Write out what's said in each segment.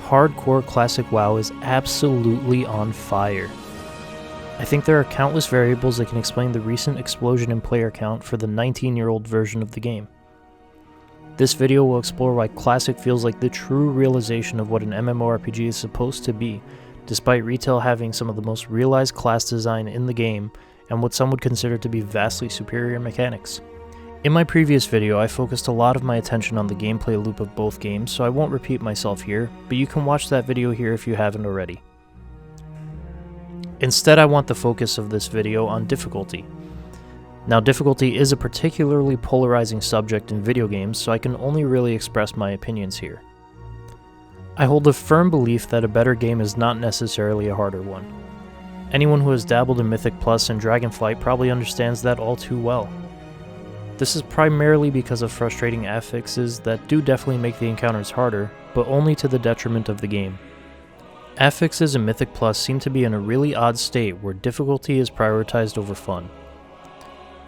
hardcore classic WoW is absolutely on fire. I think there are countless variables that can explain the recent explosion in player count for the 19-year-old version of the game. This video will explore why Classic feels like the true realization of what an MMORPG is supposed to be, despite retail having some of the most realized class design in the game and what some would consider to be vastly superior mechanics. In my previous video, I focused a lot of my attention on the gameplay loop of both games, so I won't repeat myself here, but you can watch that video here if you haven't already. Instead, I want the focus of this video on difficulty. Now, difficulty is a particularly polarizing subject in video games, so I can only really express my opinions here. I hold a firm belief that a better game is not necessarily a harder one. Anyone who has dabbled in Mythic Plus and Dragonflight probably understands that all too well. This is primarily because of frustrating affixes that do definitely make the encounters harder, but only to the detriment of the game. Affixes in Mythic Plus seem to be in a really odd state where difficulty is prioritized over fun.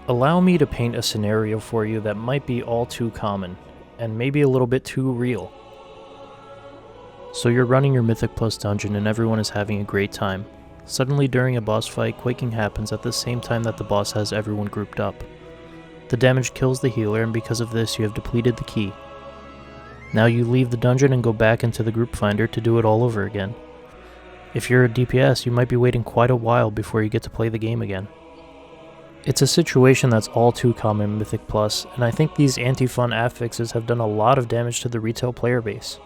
Allow me to paint a scenario for you that might be all too common, and maybe a little bit too real. So you're running your Mythic Plus dungeon and everyone is having a great time. Suddenly during a boss fight, quaking happens at the same time that the boss has everyone grouped up. The damage kills the healer, and because of this you have depleted the key. Now you leave the dungeon and go back into the group finder to do it all over again. If you're a DPS, you might be waiting quite a while before you get to play the game again. It's a situation that's all too common in Mythic Plus, and I think these anti-fun affixes have done a lot of damage to the retail player base.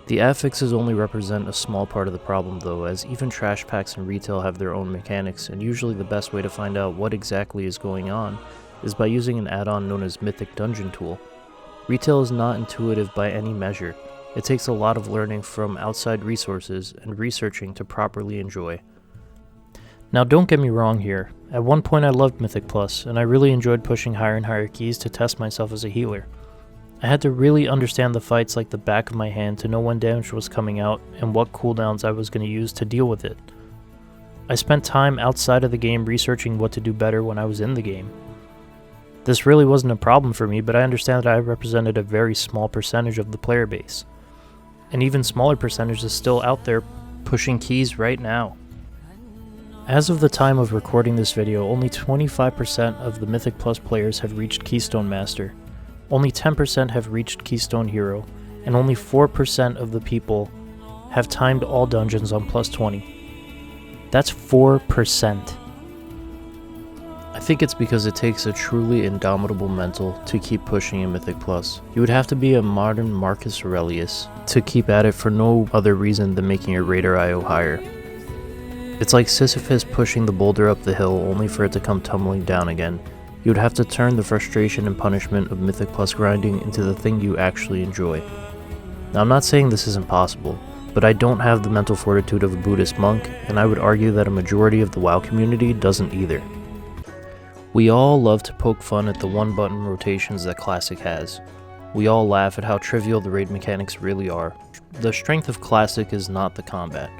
The affixes only represent a small part of the problem though, as even trash packs in retail have their own mechanics, and usually the best way to find out what exactly is going on is by using an add-on known as Mythic Dungeon Tool. Retail is not intuitive by any measure. It takes a lot of learning from outside resources and researching to properly enjoy. Now don't get me wrong here, at one point I loved Mythic Plus, and I really enjoyed pushing higher and higher keys to test myself as a healer. I had to really understand the fights like the back of my hand to know when damage was coming out and what cooldowns I was going to use to deal with it. I spent time outside of the game researching what to do better when I was in the game. This really wasn't a problem for me, but I understand that I represented a very small percentage of the player base. An even smaller percentage is still out there pushing keys right now. As of the time of recording this video, only 25% of the Mythic Plus players have reached Keystone Master, only 10% have reached Keystone Hero, and only 4% of the people have timed all dungeons on plus 20. That's 4%. I think it's because it takes a truly indomitable mental to keep pushing in Mythic Plus. You would have to be a modern Marcus Aurelius to keep at it for no other reason than making your Raider IO higher. It's like Sisyphus pushing the boulder up the hill only for it to come tumbling down again. You would have to turn the frustration and punishment of Mythic Plus grinding into the thing you actually enjoy. Now I'm not saying this isn't possible, but I don't have the mental fortitude of a Buddhist monk, and I would argue that a majority of the WoW community doesn't either. We all love to poke fun at the one-button rotations that Classic has. We all laugh at how trivial the raid mechanics really are. The strength of Classic is not the combat.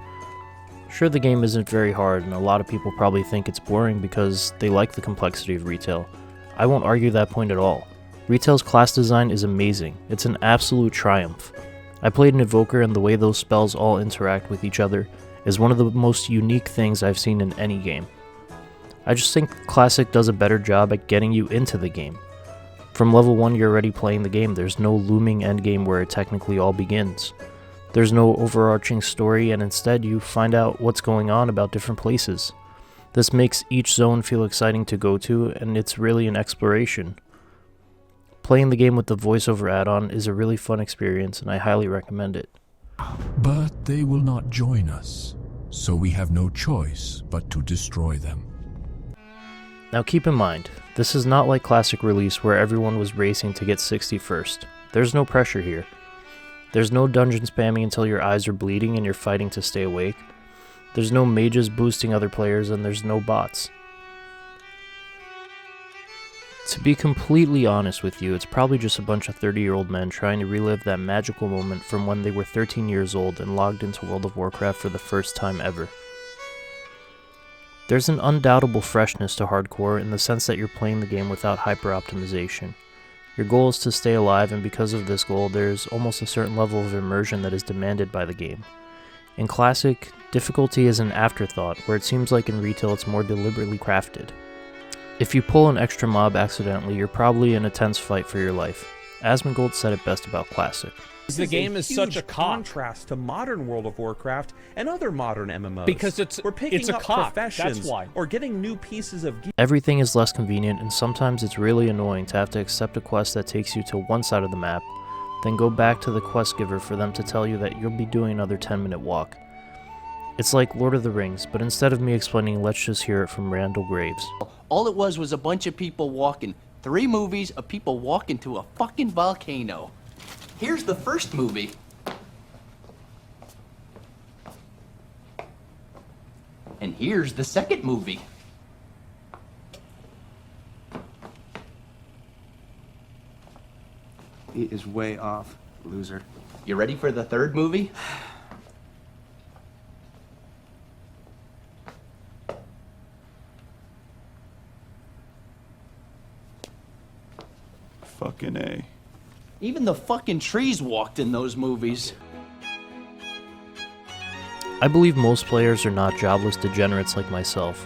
Sure, the game isn't very hard, and a lot of people probably think it's boring because they like the complexity of retail. I won't argue that point at all. Retail's class design is amazing. It's an absolute triumph. I played an Evoker, and the way those spells all interact with each other is one of the most unique things I've seen in any game. I just think Classic does a better job at getting you into the game. From level 1 you're already playing the game, there's no looming endgame where it technically all begins. There's no overarching story, and instead you find out what's going on about different places. This makes each zone feel exciting to go to, and it's really an exploration. Playing the game with the voiceover add-on is a really fun experience, and I highly recommend it. But they will not join us, so we have no choice but to destroy them. Now keep in mind, this is not like Classic release where everyone was racing to get 60 first. There's no pressure here. There's no dungeon spamming until your eyes are bleeding and you're fighting to stay awake. There's no mages boosting other players, and there's no bots. To be completely honest with you, it's probably just a bunch of 30-year-old men trying to relive that magical moment from when they were 13 years old and logged into World of Warcraft for the first time ever. There's an undoubtable freshness to hardcore in the sense that you're playing the game without hyper-optimization. Your goal is to stay alive, and because of this goal, there's almost a certain level of immersion that is demanded by the game. In Classic, difficulty is an afterthought, where it seems like in retail it's more deliberately crafted. If you pull an extra mob accidentally, you're probably in a tense fight for your life. Asmongold said it best about Classic. The game is such a contrast to modern World of Warcraft and other modern MMOs. Because we're picking a up cop, professions that's why. or getting new pieces of gear. Everything is less convenient, and sometimes it's really annoying to have to accept a quest that takes you to one side of the map, then go back to the quest giver for them to tell you that you'll be doing another 10-minute walk. It's like Lord of the Rings, but instead of me explaining, let's just hear it from Randall Graves. All it was a bunch of people walking. 3 movies of people walking to a fucking volcano. Here's the first movie. And here's the second movie. He is way off, loser. You ready for the third movie? Fucking A. Even the fucking trees walked in those movies. I believe most players are not jobless degenerates like myself.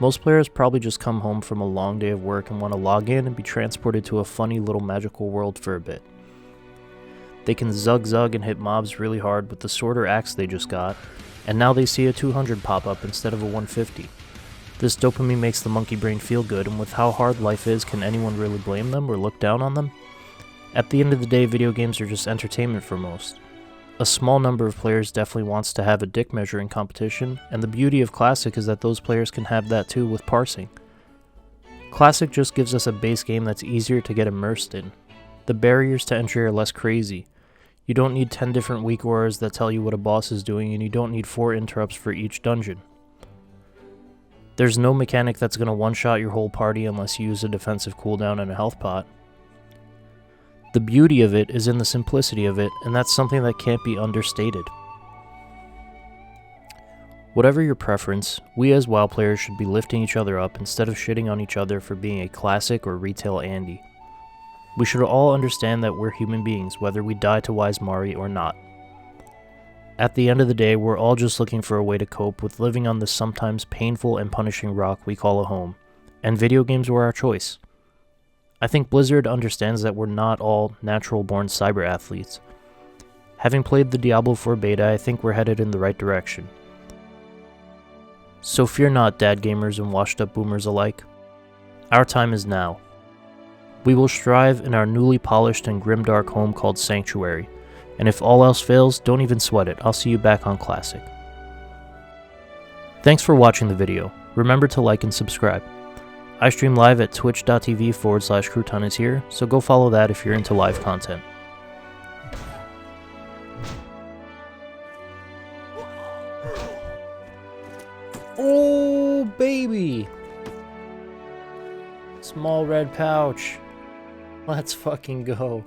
Most players probably just come home from a long day of work and want to log in and be transported to a funny little magical world for a bit. They can zug and hit mobs really hard with the sword or axe they just got, and now they see a 200 pop up instead of a 150. This dopamine makes the monkey brain feel good, and with how hard life is, can anyone really blame them or look down on them? At the end of the day, video games are just entertainment for most. A small number of players definitely wants to have a dick measuring competition, and the beauty of Classic is that those players can have that too with parsing. Classic just gives us a base game that's easier to get immersed in. The barriers to entry are less crazy. You don't need 10 different weak auras that tell you what a boss is doing, and you don't need 4 interrupts for each dungeon. There's no mechanic that's going to one-shot your whole party unless you use a defensive cooldown and a health pot. The beauty of it is in the simplicity of it, and that's something that can't be understated. Whatever your preference, we as WoW players should be lifting each other up instead of shitting on each other for being a classic or retail Andy. We should all understand that we're human beings, whether we die to Wise Mari or not. At the end of the day, we're all just looking for a way to cope with living on this sometimes painful and punishing rock we call a home, and video games were our choice. I think Blizzard understands that we're not all natural-born cyber athletes. Having played the Diablo 4 beta, I think we're headed in the right direction. So fear not, dad gamers and washed-up boomers alike. Our time is now. We will strive in our newly polished and grimdark home called Sanctuary, and if all else fails, don't even sweat it. I'll see you back on Classic. Thanks for watching the video. Remember to like and subscribe. I stream live at twitch.tv/Crouton is here, so go follow that if you're into live content. Oh, baby! Small red pouch. Let's fucking go.